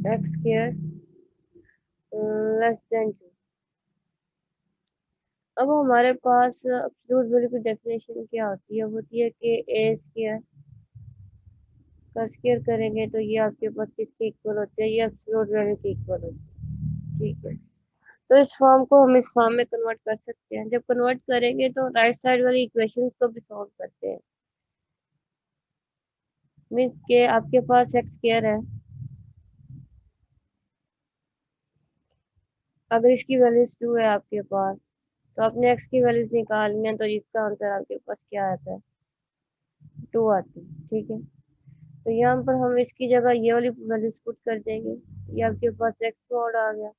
X square less than 2। अब हमारे पास absolute value की डेफिनेशन क्या होती है कि ए स्क्वायर का स्क्वायर करेंगे तो ये आपके पास किसके इक्वल होते हैं, ये एब्सोल्यूट वैल्यू के इक्वल होते हैं। ठीक है, तो इस फॉर्म को हम इस फॉर्म में कन्वर्ट कर सकते हैं। जब कन्वर्ट करेंगे तो राइट साइड वाली इक्वेशंस को भी सॉल्व करते हैं। मीन्स के आपके पास एक्स स्क्वायर है, अगर इसकी वैल्यूज 2 है आपके पास, तो आपने एक्स की वैल्यूज निकालनी है, तो इसका आंसर आपके पास क्या आता है, 2 आती है। ठीक है, तो यहाँ पर हम इसकी जगह ये वाली वैल्यूज पुट कर देंगे। ये आपके पास एक्स मॉड आ गया,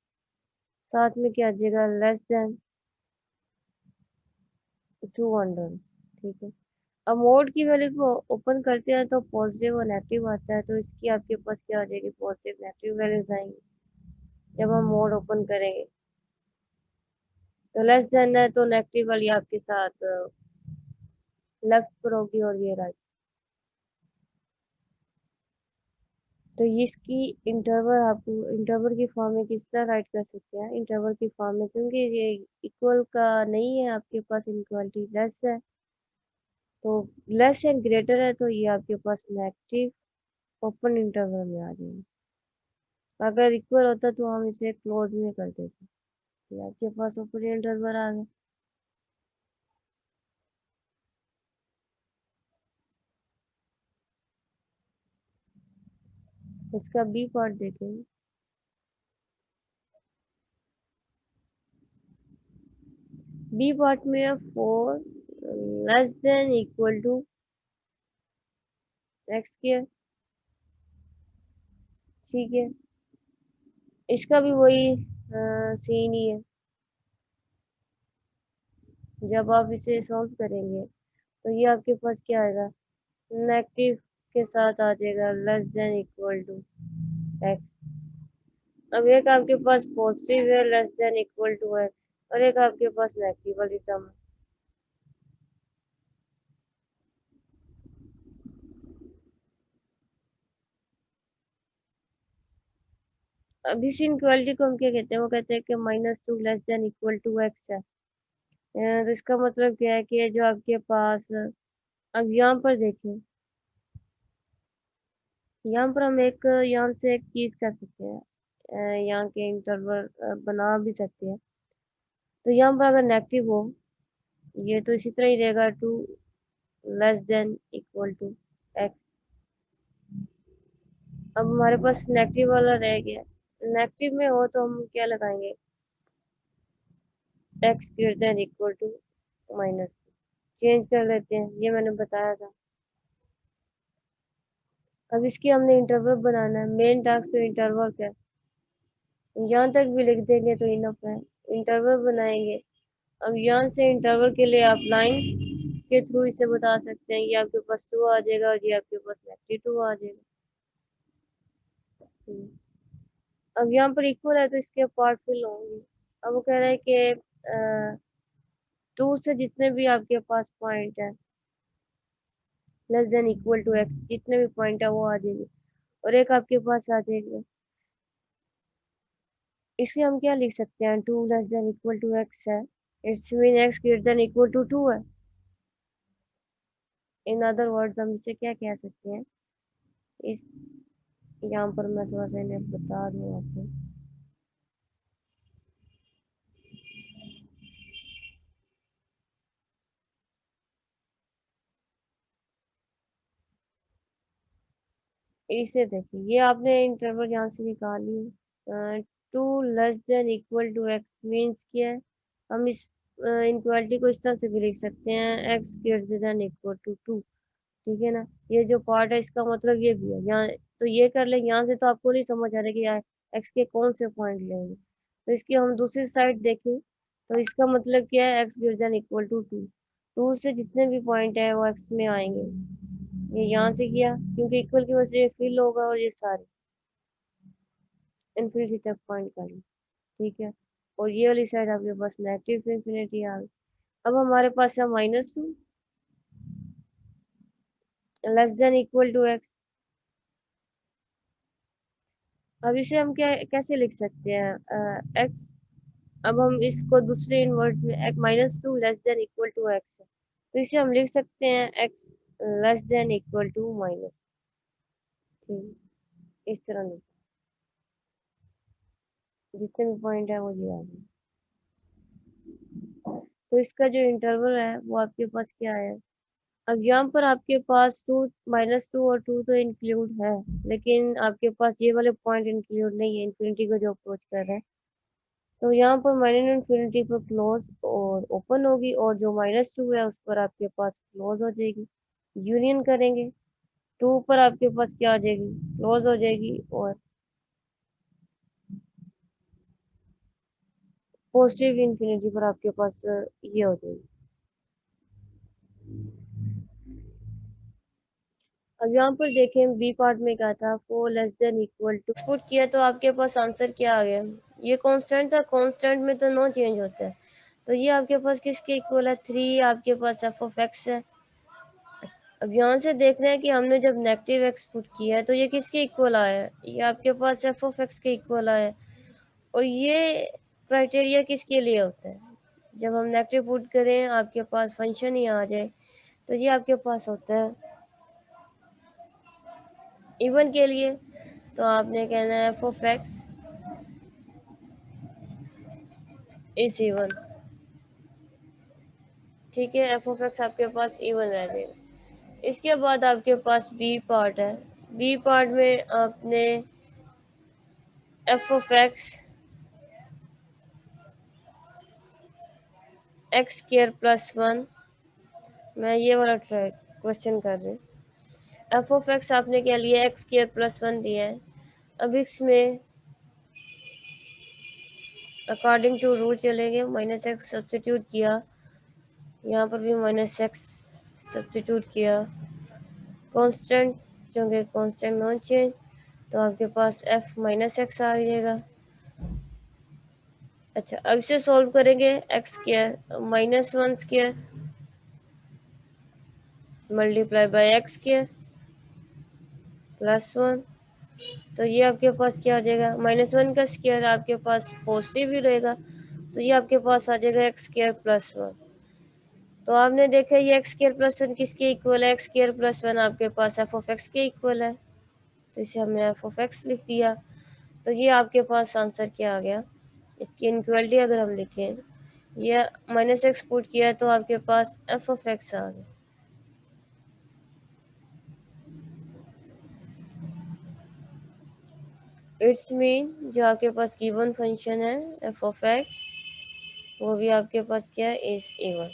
साथ में क्या आ जाएगा, लेस देन 200। ठीक है, अब मोड की वैल्यू को ओपन करते हैं तो पॉजिटिव और नेगेटिव आता है, तो इसकी आपके पास क्या आ जाएगी, पॉजिटिव नेगेटिव वैल्यूज आएंगी जब हम मोड ओपन करेंगे। तो लेस देन है तो नेगेटिव वाली आपके साथ लेफ्ट पर होगी और ये राइट। तो इसकी इंटरवल आपको इंटरवल की फॉर्म में किस तरह राइट कर सकते हैं, इंटरवल की फॉर्म में, क्योंकि ये इक्वल का नहीं है आपके पास, इनक्वालिटी लेस है, तो लेस एंड ग्रेटर है, तो ये आपके पास नेगेटिव ओपन इंटरवल में आ जाएगी। अगर इक्वल होता तो हम इसे क्लोज में कर देते। ये आपके पास ओपन इंटरवल आ गया। इसका बी पार्ट देखेंगे। बी पार्ट में है 4 less than equal to X square. ठीक है, इसका भी वही सीन ही है। जब आप इसे सॉल्व करेंगे तो ये आपके पास क्या आएगा, नेगेटिव के साथ आ जाएगा, less than equal to X. अब एक आपके पास पॉजिटिव है, less than equal to X, और एक आपके पास नेगेटिव वाली टर्म है। अब इस इनक्वालिटी को हम क्या कहते हैं, वो कहते हैं कि -2 less than equal to X है। तो इसका मतलब क्या है कि जो आपके पास, अब यहाँ पर देखिए, यहाँ पर हम एक यहाँ से एक चीज कर सकते हैं, यहाँ के इंटरवल बना भी सकते हैं। तो यहाँ पर अगर नेगेटिव हो, ये तो इसी तरह ही रहेगा, 2 less than equal to X. अब हमारे पास नेगेटिव वाला रह गया, नेगेटिव में हो तो हम क्या लगाएंगे, X greater than equal to minus, change कर लेते हैं, ये मैंने बताया था। अब इसकी हमने इंटरवल बनाना है, मेन टास्क तो इंटरवल का है, यहाँ तक भी लिख देंगे तो इनफ है। इंटरवल बनाएंगे, अब यहाँ से इंटरवल के लिए आप लाइन के थ्रू इसे बता सकते हैं, ये आपके पास 2 आ जाएगा और ये आपके पास -2 आ जाएगा। हम्म। अब यहाँ पर इक्वल है तो इसके पार्ट फिल होंगे। अब वो कह रहा है कि 2 से जितने भी आपके पास पॉइंट है, less than equal to X, जितने भी पॉइंट है वो आ जाएंगे, और एक आपके पास आ जाएगा। इसलिए हम क्या लिख सकते हैं, 2 less than equal to X है, it's mean X greater than equal to 2 है। इन अदर वर्ड्स हम इसे क्या कह सकते हैं, इस यहाँ पर मैं थोड़ा सा इन्हें बता दूँ आपको। इसे देखिए, ये आपने इंटरवल यहाँ से निकाली, 2 less than equal to X means क्या है, हम इस इनक्वालिटी को इस तरह से भी लिख सकते हैं, X greater than equal to 2। ठीक है ना, ये जो पार्ट है इसका मतलब ये भी है यहाँ, तो ये कर ले। यहाँ से तो आपको नहीं समझ आ रहा कि यार एक्स के कौन से पॉइंट लेंगे, तो इसकी हम दूसरी साइड देखें, तो इसका मतलब क्या है, X greater than equal to 2, 2 से जितने भी पॉइंट है वो एक्स में आएंगे। ये यहाँ से किया क्योंकि इक्वल की वजह से ये फिल होगा, और ये सारे इन्फिनिटी तक पॉइंट कर लो। ठीक है, और ये वाली साइड आपके पास नेगेटिव इन्फिनिटी आ गई। अब हमारे पास है -2 less than equal to X. अब इसे हम क्या कैसे लिख सकते हैं एक्स। अब हम इसको दूसरे इनवर्ट में -2 less than equal to X है, तो इसे हम लिख सकते हैं X less than equal to minus. ठीक, इस तरह लिख, जितने भी पॉइंट है वो ये आ गए। तो इसका जो इंटरवल है वो आपके पास क्या है। अब यहाँ पर आपके पास -2 और 2 तो इंक्लूड है, लेकिन आपके पास ये वाले पॉइंट इंक्लूड नहीं है, इन्फिनिटी को जो अप्रोच कर रहे हैं। तो यहाँ पर माइनस इन्फिनिटी पर क्लोज और ओपन होगी, और जो -2 है उस पर आपके पास क्लोज हो जाएगी। यूनियन करेंगे, 2 पर आपके पास क्या आ जाएगी, क्लोज हो जाएगी, और पॉजिटिव इन्फिनिटी पर आपके पास ये हो जाएगी। अब यहाँ पर देखें बी पार्ट में क्या था, 4 less than equal to put किया, तो आपके पास आंसर क्या आ गया। ये कांस्टेंट था, कांस्टेंट में तो नो चेंज होता है, तो ये आपके पास किसके इक्वल है, 3 आपके पास एफ ऑफ एक्स है। अब यहाँ से देख रहे हैं कि हमने जब नेगेटिव एक्स पुट किया है तो ये किसके इक्वल आया है, ये आपके पास एफ ऑफ एक्स के इक्वल आया है। और ये क्राइटेरिया किसके लिए होता है, जब हम नेगेटिव पुट करें आपके पास फंक्शन ही आ जाए, तो ये आपके पास होता है इवन के लिए। तो आपने कहना है F of x is even. ठीक है, एफ ऑफ एक्स आपके पास इवन रह जाएगा। इसके बाद आपके पास बी पार्ट है। बी पार्ट में आपने F of x x square plus 1, मैं ये वाला ट्राई क्वेश्चन कर रही हूँ। एफ ऑफ एक्स आपने क्या लिया, एक्स स्क्वायर प्लस 1 दिया है। अब इसमें अकॉर्डिंग टू रूल चलेंगे, -x सब्सटीट्यूट किया, यहाँ पर भी -x सब्सटीट्यूट किया, कांस्टेंट क्योंकि कांस्टेंट नॉन चेंज, तो आपके पास f -x आ जाएगा। अच्छा, अब इसे सॉल्व करेंगे, x square -1 square multiply by x square plus 1, तो ये आपके पास क्या आ जाएगा, -1 का स्क्वायर आपके पास पॉजिटिव ही रहेगा, तो ये आपके पास आ जाएगा एक्स स्क्वायर प्लस 1। तो आपने देखा ये एक्स स्क्वायर प्लस 1 किसके इक्वल है, एक्स स्क्वायर प्लस 1 आपके पास एफ ऑफ एक्स के इक्वल है, तो इसे हमने एफ ऑफ एक्स लिख दिया। तो ये आपके पास आंसर क्या आ गया, इसकी इनक्वालिटी अगर हम लिखें, ये -x पुट किया तो आपके पास एफ ऑफ एक्स आ गया। इट्स मीन जो आपके पास गिवन फंक्शन है एफ ऑफ एक्स, वो भी आपके पास क्या है, इज इवन,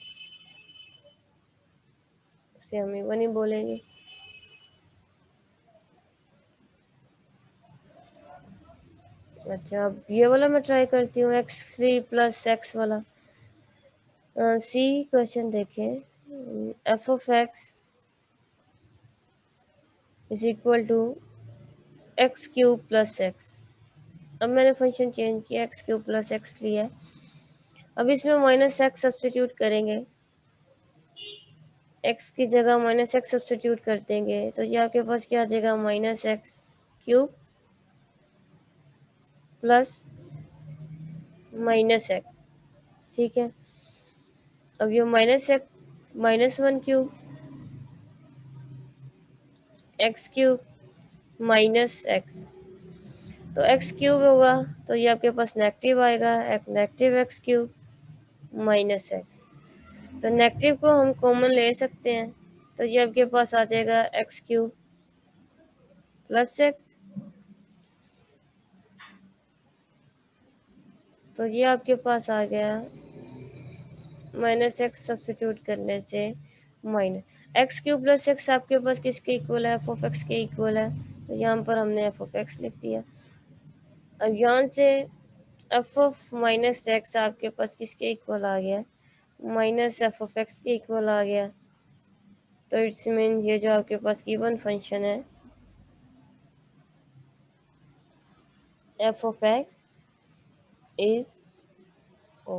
उसे हम इवन ही बोलेंगे। अच्छा, अब ये वाला मैं ट्राई करती हूँ, x3 प्लस एक्स वाला। सी क्वेश्चन देखें, f of x is equal to x cube plus x. अब मैंने फंक्शन चेंज किया, एक्स क्यूब प्लस एक्स लिया। अब इसमें -x सब्सटीट्यूट करेंगे, x की जगह -x सब्सटीट्यूट कर देंगे, तो ये आपके पास क्या आ जाएगा, -x क्यूब प्लस -x। ठीक है, अब ये -1 क्यूब x क्यूब -x, तो x क्यूब होगा, तो ये आपके पास नेगेटिव आएगा, एक नेगेटिव x क्यूब -x, तो नेगेटिव को हम कॉमन ले सकते हैं, तो ये आपके पास आ जाएगा x क्यूब प्लस x, तो ये आपके पास आ गया -x सब्सटीट्यूट करने से एक्स क्यूब प्लस एक्स आपके पास किसके इक्वल है, एफ ऑफ एक्स के इक्वल है, तो यहाँ पर हमने एफ ऑफ एक्स लिख दिया। अब यहाँ से एफ ऑफ -x आपके पास किसके इक्वल आ गया, -f ऑफ x के इक्वल आ गया, तो इट्स मीन ये जो आपके पास गिवन फंक्शन है एफ ऑफ एक्स इज ओ।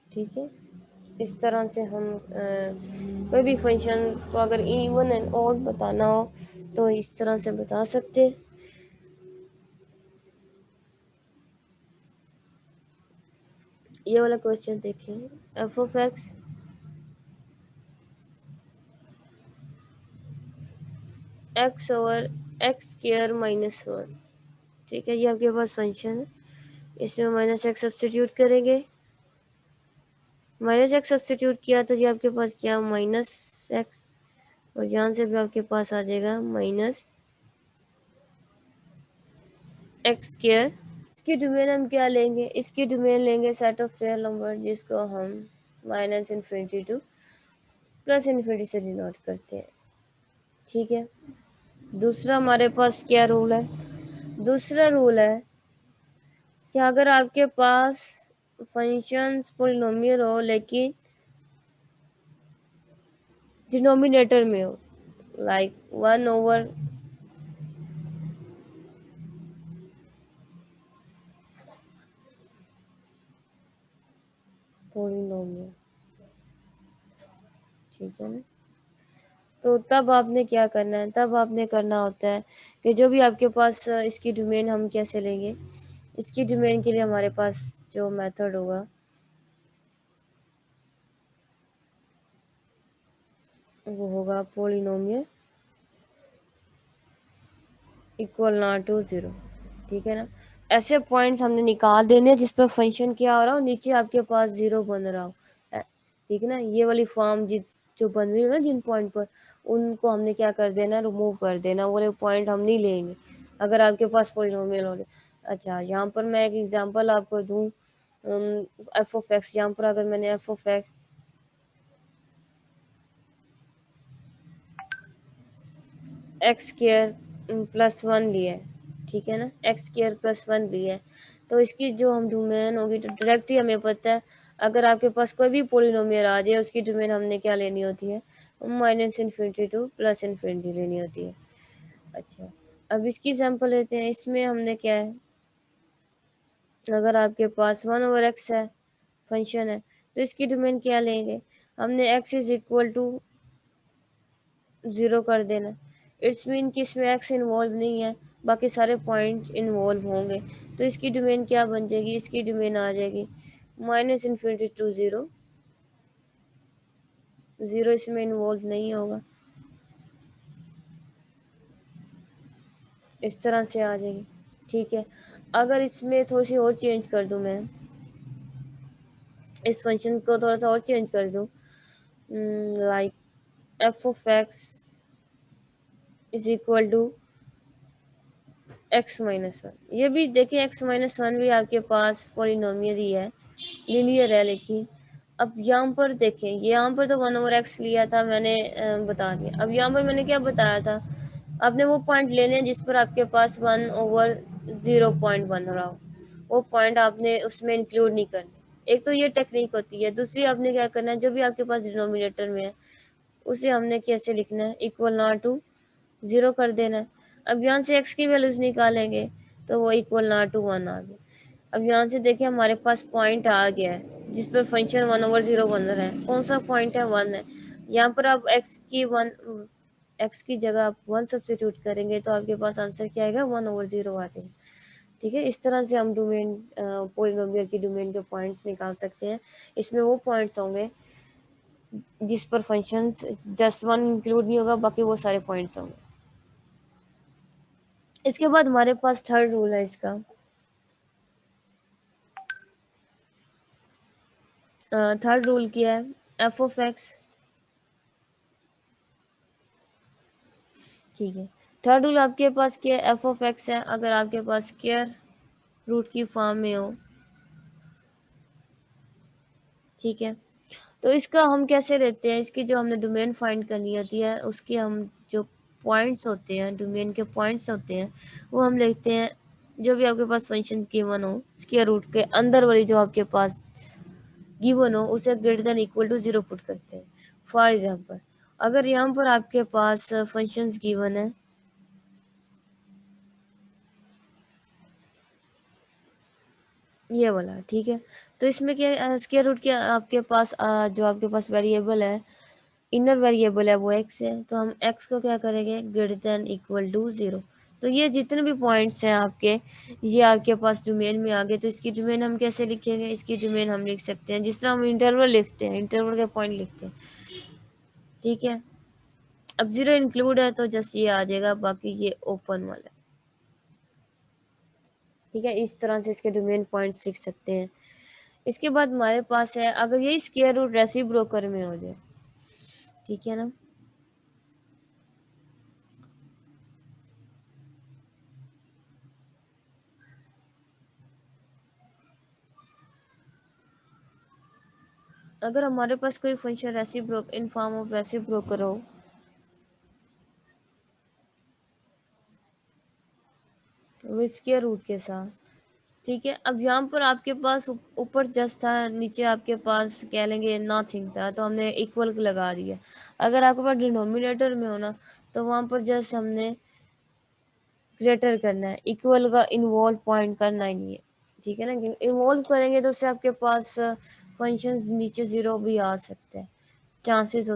ठीक है, इस तरह से हम कोई भी फंक्शन को अगर इवन एंड ऑड बताना हो तो इस तरह से बता सकते हैं। ये वाला क्वेश्चन देखिए, F of x x over x square minus one, ठीक है, ये आपके पास फंक्शन है। इसमें माइनस एक्स सब्सटीट्यूट करेंगे, माइनस एक्स सब्सटीट्यूट किया तो ये आपके पास क्या माइनस एक्स, और यहाँ से भी आपके पास आ जाएगा माइनस एक्स स्क्वायर। इसकी डोमेन हम क्या लेंगे, इसकी डोमेन लेंगे सेट ऑफ रियल नंबर जिसको हम minus infinity two plus infinity से डिनोट करते हैं, ठीक है। दूसरा हमारे पास क्या रूल है, दूसरा रूल है कि अगर आपके पास फंक्शंस पोलिनोमियल हो लेकिन डिनोमिनेटर में हो, लाइक 1/, पोलिनोमियल, ठीक है ना। तो तब आपने क्या करना है, तब आपने करना होता है कि जो भी आपके पास इसकी डोमेन हम कैसे लेंगे, इसकी डोमेन के लिए हमारे पास जो मेथड होगा वो होगा polynomial equal not to zero, ठीक है ना। ऐसे पॉइंट्स हमने निकाल देने जिस पर फंक्शन क्या हो रहा हो, नीचे आपके पास जीरो बन रहा हो, ठीक है ना। ये वाली फॉर्म जिस जो बन रही है ना जिन पॉइंट पर, उनको हमने क्या कर देना, रिमूव कर देना, वो वाले पॉइंट हम नहीं लेंगे अगर आपके पास पोलिनोमियल हो। अच्छा, यहाँ पर मैं एक एग्जांपल आपको दूँ, एफ ऑफ एक्स, यहाँ पर अगर मैंने F of x x square plus one लिया है, ठीक है ना, एक्स स्क्वायर प्लस वन लिया है, तो इसकी जो हम डोमेन होगी तो डायरेक्ट ही हमें पता है, अगर आपके पास कोई भी पोलिनोमियल आ जाए उसकी डोमेन हमने क्या लेनी होती है, minus infinity two plus infinity लेनी होती है। अच्छा, अब इसकी एग्जांपल लेते हैं, इसमें हमने क्या है, अगर आपके पास 1/x है फंक्शन है, तो इसकी डोमेन क्या लेंगे, हमने x इज इक्वल टू 0 कर देना। इट्स मीन कि इसमें x इन्वॉल्व नहीं है, बाकी सारे पॉइंट्स इन्वॉल्व होंगे, तो इसकी डोमेन क्या बन जाएगी, इसकी डोमेन आ जाएगी minus infinity to zero, zero इसमें इन्वॉल्व नहीं होगा, इस तरह से आ जाएगी, ठीक है। अगर इसमें थोड़ी सी और चेंज कर दूं मैं, इस फंक्शन को थोड़ा सा और चेंज कर दूं, like f of x is equal to x minus one, ये भी देखिए एक्स माइनस वन भी आपके पास पॉलिनोमियल ही है, लीनियर है, लेकिन अब यहाँ पर देखें, यहाँ पर तो 1/x लिया था मैंने, बता दिया। अब यहाँ पर मैंने क्या बताया था, आपने वो पॉइंट लेने हैं जिस पर आपके पास 1/0 पॉइंट बन रहा हो, वो पॉइंट आपने उसमें इंक्लूड नहीं करने। एक तो ये टेक्निक होती है, दूसरी आपने क्या करना है, जो भी आपके पास डिनोमिनेटर में है उसे हमने कैसे लिखना है, इक्वल नॉट टू जीरो कर देना है। अब यहाँ से x की वैल्यूज निकालेंगे तो वो इक्वल नॉट टू वन आ गया। अब यहाँ से देखिए हमारे पास पॉइंट आ गया है जिस पर फंक्शन 1/0 बन रहा है, कौन सा पॉइंट है, वन है। यहाँ पर आप एक्स की जगह आप वन सब्सटीट्यूट करेंगे तो आपके पास आंसर क्या आएगा, 1/0 आ जाएगा, ठीक है। इस तरह से हम डोमेन पोलिनोमियल की डोमेन के पॉइंट्स निकाल सकते हैं। इसमें वो पॉइंट्स होंगे जिस पर फंक्शन जस्ट वन इंक्लूड नहीं होगा, बाकी वो सारे पॉइंट्स होंगे। इसके बाद हमारे पास थर्ड रूल है इसका, थर्ड रूल क्या है, एफ ऑफ एक्स, ठीक है। थर्ड रूल आपके पास क्या है, एफ ऑफ एक्स है, अगर आपके पास स्क्वायर रूट की फॉर्म में हो, ठीक है। तो इसका हम कैसे लेते हैं, इसकी जो हमने डोमेन फाइंड करनी होती है उसकी हम जो पॉइंट्स होते हैं, डोमेन के पॉइंट्स होते हैं, वो हम लिखते हैं, जो भी आपके पास फंक्शन गिवन हो स्क्वायर रूट के अंदर वाली जो आपके पास गिवन हो उसे greater than equal to zero put करते हैं। फॉर एग्जांपल, अगर यहाँ पर आपके पास फंक्शंस गिवन है, ये वाला, ठीक है, तो इसमें क्या स्क्वायर रूट के आपके पास जो आपके पास वेरिएबल है, इनर वेरिएबल है वो एक्स है, तो हम एक्स को क्या करेंगे, greater than equal to zero, तो ये जितने भी पॉइंट्स हैं आपके, ये आपके पास डोमेन में आ गए। तो इसकी डोमेन हम कैसे लिखेंगे, इसकी डोमेन हम लिख सकते हैं जिस तरह हम इंटरवल लिखते हैं, इंटरवल के पॉइंट लिखते हैं, ठीक है। अब 0 इंक्लूड है तो जस्ट ये आ जाएगा, बाकी ये ओपन वाला, ठीक है। इस तरह से इसके डोमेन पॉइंट्स लिख सकते हैं। इसके बाद हमारे पास है, अगर ये स्क्वायर रूट रेसिप्रोकल में हो जाए, ठीक है ना, अगर हमारे पास कोई function रेसिप्रोक in form of reciprocal हो, वो स्क्वायर रूट के साथ, ठीक है। अब यहाँ पर आपके पास ऊपर जस्ट था, नीचे आपके पास कह लेंगे नथिंग था, तो हमने इक्वल लगा दिया। अगर आपके पास डिनोमिनेटर में होना तो वहाँ पर जस्ट हमने ग्रेटर करना है, इक्वल का इन्वॉल्व पॉइंट करना ही नहीं है, ठीक है ना। इन्वॉल्व करेंगे तो उससे आपके पास फंक्शंस नीचे 0 भी आ सकते हैं, चांसेस